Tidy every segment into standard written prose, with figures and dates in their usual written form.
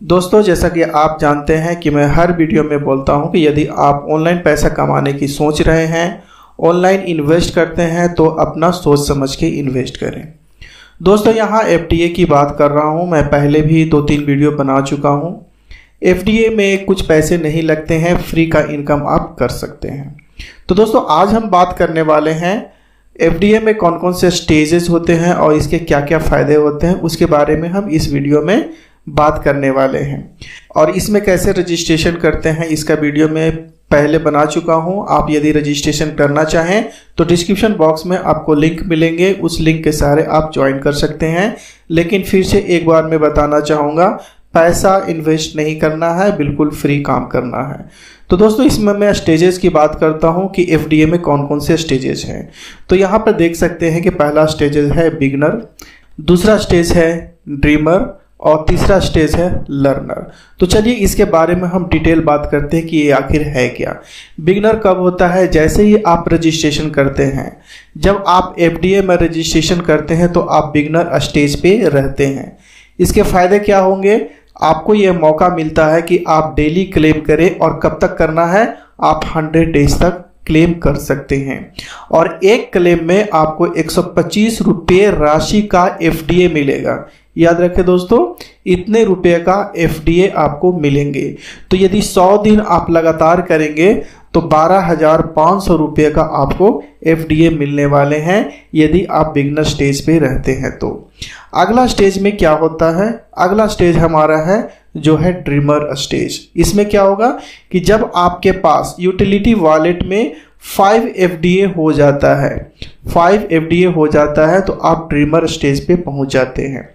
दोस्तों, जैसा कि आप जानते हैं कि मैं हर वीडियो में बोलता हूं कि यदि आप ऑनलाइन पैसा कमाने की सोच रहे हैं, ऑनलाइन इन्वेस्ट करते हैं तो अपना सोच समझ के इन्वेस्ट करें। दोस्तों, यहां एफडीए की बात कर रहा हूं। मैं पहले भी 2-3 वीडियो बना चुका हूं। एफडीए में कुछ पैसे नहीं लगते हैं, फ्री का इनकम आप कर सकते हैं। तो दोस्तों, आज हम बात करने वाले हैं एफडीए में कौन कौन से स्टेजेस होते हैं और इसके क्या क्या फ़ायदे होते हैं, उसके बारे में हम इस वीडियो में बात करने वाले हैं। और इसमें कैसे रजिस्ट्रेशन करते हैं इसका वीडियो मैं पहले बना चुका हूं। आप यदि रजिस्ट्रेशन करना चाहें तो डिस्क्रिप्शन बॉक्स में आपको लिंक मिलेंगे, उस लिंक के सहारे आप ज्वाइन कर सकते हैं। लेकिन फिर से एक बार मैं बताना चाहूँगा, पैसा इन्वेस्ट नहीं करना है, बिल्कुल फ्री काम करना है। तो दोस्तों, इसमें मैं स्टेजेस की बात करता हूं कि एफडीए में कौन कौन से स्टेजेस हैं। तो यहाँ पर देख सकते हैं कि पहला स्टेज है बिगनर, दूसरा स्टेज है ड्रीमर और तीसरा स्टेज है लर्नर। तो चलिए इसके बारे में हम डिटेल बात करते हैं कि ये आखिर है क्या। बिगनर कब होता है? जैसे ही आप रजिस्ट्रेशन करते हैं। जब आप एफडीए में रजिस्ट्रेशन करते हैं तो आप बिगनर स्टेज पे रहते हैं। इसके फ़ायदे क्या होंगे? आपको ये मौका मिलता है कि आप डेली क्लेम करें, और कब तक करना है? आप 100 डेज तक क्लेम कर सकते हैं। और एक क्लेम में आपको 125 रुपये राशि का एफडीए मिलेगा। याद रखें दोस्तों, इतने रुपए का एफडीए आपको मिलेंगे। तो यदि 100 दिन आप लगातार करेंगे तो 12,500 रुपये का आपको एफडीए मिलने वाले हैं, यदि आप बिगनर स्टेज पे रहते हैं तो। अगला स्टेज में क्या होता है? अगला स्टेज हमारा है जो है ड्रीमर स्टेज। इसमें क्या होगा कि जब आपके पास यूटिलिटी वॉलेट में 5 एफडीए हो जाता है, 5 एफडीए हो जाता है तो आप ड्रीमर स्टेज पे पहुंच जाते हैं।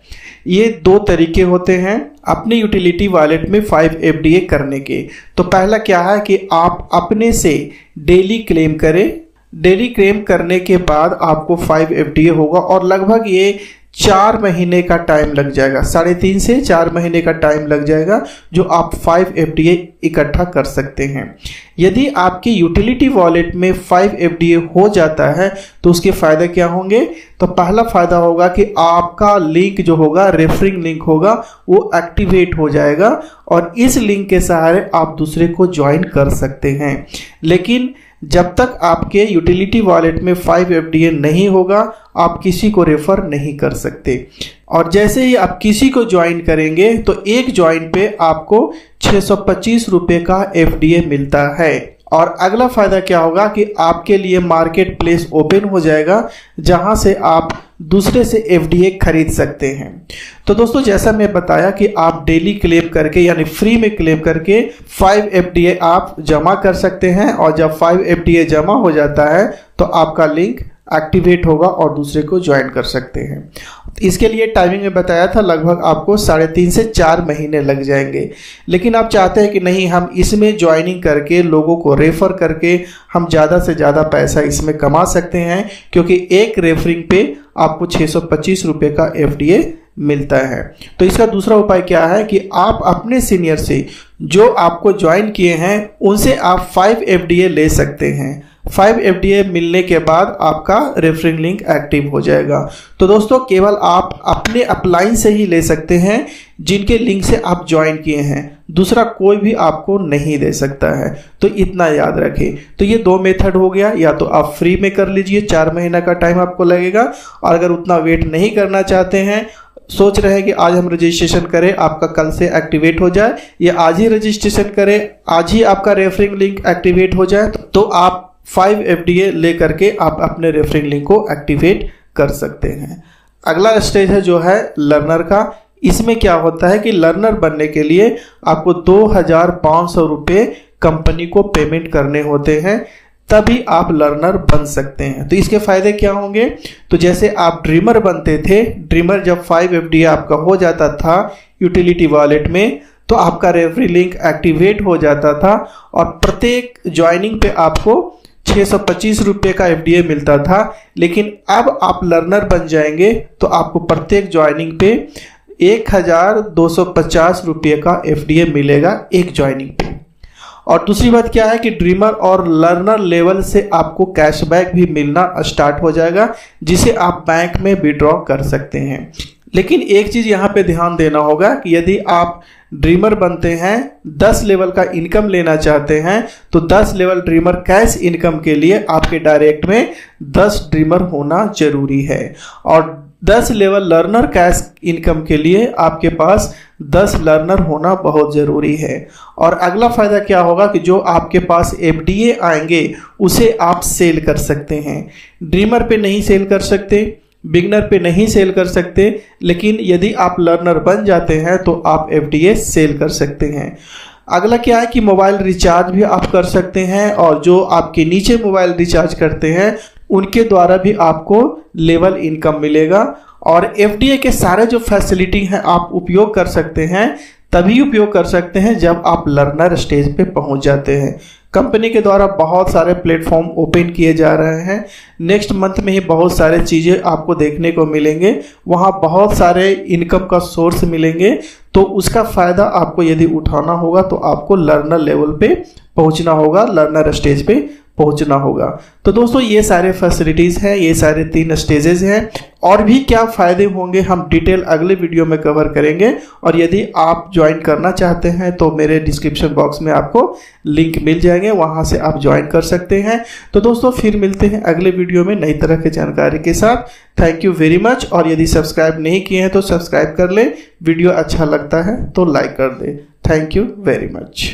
ये 2 तरीके होते हैं अपने यूटिलिटी वॉलेट में 5 एफडीए करने के। तो पहला क्या है कि आप अपने से डेली क्लेम करें। डेली क्लेम करने के बाद आपको 5 एफडीए होगा, और लगभग ये 4 महीने का टाइम लग जाएगा, 3.5 से 4 महीने का टाइम लग जाएगा, जो आप 5 एफडीए इकट्ठा कर सकते हैं। यदि आपके यूटिलिटी वॉलेट में 5 एफडीए हो जाता है तो उसके फ़ायदे क्या होंगे? तो पहला फ़ायदा होगा कि आपका लिंक जो होगा, रेफरिंग लिंक होगा, वो एक्टिवेट हो जाएगा, और इस लिंक के सहारे आप दूसरे को ज्वाइन कर सकते हैं। लेकिन जब तक आपके यूटिलिटी वॉलेट में 5 एफडीए नहीं होगा, आप किसी को रेफर नहीं कर सकते। और जैसे ही आप किसी को ज्वाइन करेंगे तो एक ज्वाइन पे आपको 625 रुपये का एफडीए मिलता है। और अगला फ़ायदा क्या होगा कि आपके लिए मार्केट प्लेस ओपन हो जाएगा, जहां से आप दूसरे से एफडीए खरीद सकते हैं। तो दोस्तों, जैसा मैं बताया कि आप डेली क्लेम करके यानी फ्री में क्लेम करके 5 एफडीए आप जमा कर सकते हैं, और जब 5 एफडीए जमा हो जाता है तो आपका लिंक एक्टिवेट होगा और दूसरे को ज्वाइन कर सकते हैं। इसके लिए टाइमिंग में बताया था, लगभग आपको 3.5 से 4 महीने लग जाएंगे। लेकिन आप चाहते हैं कि नहीं, हम इसमें ज्वाइनिंग करके लोगों को रेफर करके हम ज़्यादा से ज़्यादा पैसा इसमें कमा सकते हैं, क्योंकि एक रेफरिंग पे आपको 625 रुपये का एफडीए मिलता है। तो इसका दूसरा उपाय क्या है कि आप अपने सीनियर से, जो आपको ज्वाइन किए हैं, उनसे आप 5 एफडीए ले सकते हैं। 5 एफडीए मिलने के बाद आपका रेफरिंग लिंक एक्टिव हो जाएगा। तो दोस्तों, केवल आप अपने अपलाइन से ही ले सकते हैं, जिनके लिंक से आप ज्वाइन किए हैं। दूसरा कोई भी आपको नहीं दे सकता है। तो इतना याद रखें। तो ये 2 मेथड हो गया। या तो आप फ्री में कर लीजिए, 4 महीना का टाइम आपको लगेगा, और अगर उतना वेट नहीं करना चाहते हैं, सोच रहे हैं कि आज हम रजिस्ट्रेशन करें, आपका कल से एक्टिवेट हो जाए, या आज ही रजिस्ट्रेशन करें, आज ही आपका रेफरिंग लिंक एक्टिवेट हो जाए, तो आप 5 एफडीए लेकर के आप अपने रेफरिंग लिंक को एक्टिवेट कर सकते हैं। अगला स्टेज है जो है लर्नर का। इसमें क्या होता है कि लर्नर बनने के लिए आपको 2,500 रुपये कंपनी को पेमेंट करने होते हैं, तभी आप लर्नर बन सकते हैं। तो इसके फ़ायदे क्या होंगे? तो जैसे आप ड्रीमर बनते थे, ड्रीमर जब 5 एफडीए आपका हो जाता था यूटिलिटी वॉलेट में, तो आपका रेफरी लिंक एक्टिवेट हो जाता था, और प्रत्येक ज्वाइनिंग पे आपको 625 रुपये का एफडीए मिलता था। लेकिन अब आप लर्नर बन जाएंगे तो आपको प्रत्येक ज्वाइनिंग पे 1,250 रुपये का एफडीए मिलेगा एक ज्वाइनिंग पे। और दूसरी बात क्या है कि ड्रीमर और लर्नर लेवल से आपको कैशबैक भी मिलना स्टार्ट हो जाएगा, जिसे आप बैंक में विड्रॉ कर सकते हैं। लेकिन एक चीज़ यहाँ पे ध्यान देना होगा कि यदि आप ड्रीमर बनते हैं, 10 लेवल का इनकम लेना चाहते हैं, तो 10 लेवल ड्रीमर कैश इनकम के लिए आपके डायरेक्ट में 10 ड्रीमर होना जरूरी है, और 10 लेवल लर्नर कैश इनकम के लिए आपके पास 10 लर्नर होना बहुत ज़रूरी है। और अगला फ़ायदा क्या होगा कि जो आपके पास एफडीए आएंगे उसे आप सेल कर सकते हैं। ड्रीमर पे नहीं सेल कर सकते, बिगनर पे नहीं सेल कर सकते, लेकिन यदि आप लर्नर बन जाते हैं तो आप एफडीए सेल कर सकते हैं। अगला क्या है कि मोबाइल रिचार्ज भी आप कर सकते हैं, और जो आपके नीचे मोबाइल रिचार्ज करते हैं उनके द्वारा भी आपको लेवल इनकम मिलेगा। और एफडीए के सारे जो फैसिलिटी हैं आप उपयोग कर सकते हैं, तभी उपयोग कर सकते हैं जब आप लर्नर स्टेज पे पहुंच जाते हैं। कंपनी के द्वारा बहुत सारे प्लेटफॉर्म ओपन किए जा रहे हैं। नेक्स्ट मंथ में ही बहुत सारे चीज़ें आपको देखने को मिलेंगे, वहाँ बहुत सारे इनकम का सोर्स मिलेंगे। तो उसका फ़ायदा आपको यदि उठाना होगा तो आपको लर्नर लेवल पे पहुँचना होगा, लर्नर स्टेज पे पहुंचना होगा। तो दोस्तों ये सारे फैसिलिटीज़ हैं, ये सारे 3 स्टेजेस हैं। और भी क्या फ़ायदे होंगे हम डिटेल अगले वीडियो में कवर करेंगे। और यदि आप ज्वाइन करना चाहते हैं तो मेरे डिस्क्रिप्शन बॉक्स में आपको लिंक मिल जाएंगे, वहां से आप ज्वाइन कर सकते हैं। तो दोस्तों फिर मिलते हैं अगले वीडियो में नई तरह की जानकारी के साथ। Thank you very much. और यदि सब्सक्राइब नहीं किए हैं तो सब्सक्राइब कर लें, वीडियो अच्छा लगता है तो लाइक कर दें। Thank you very much.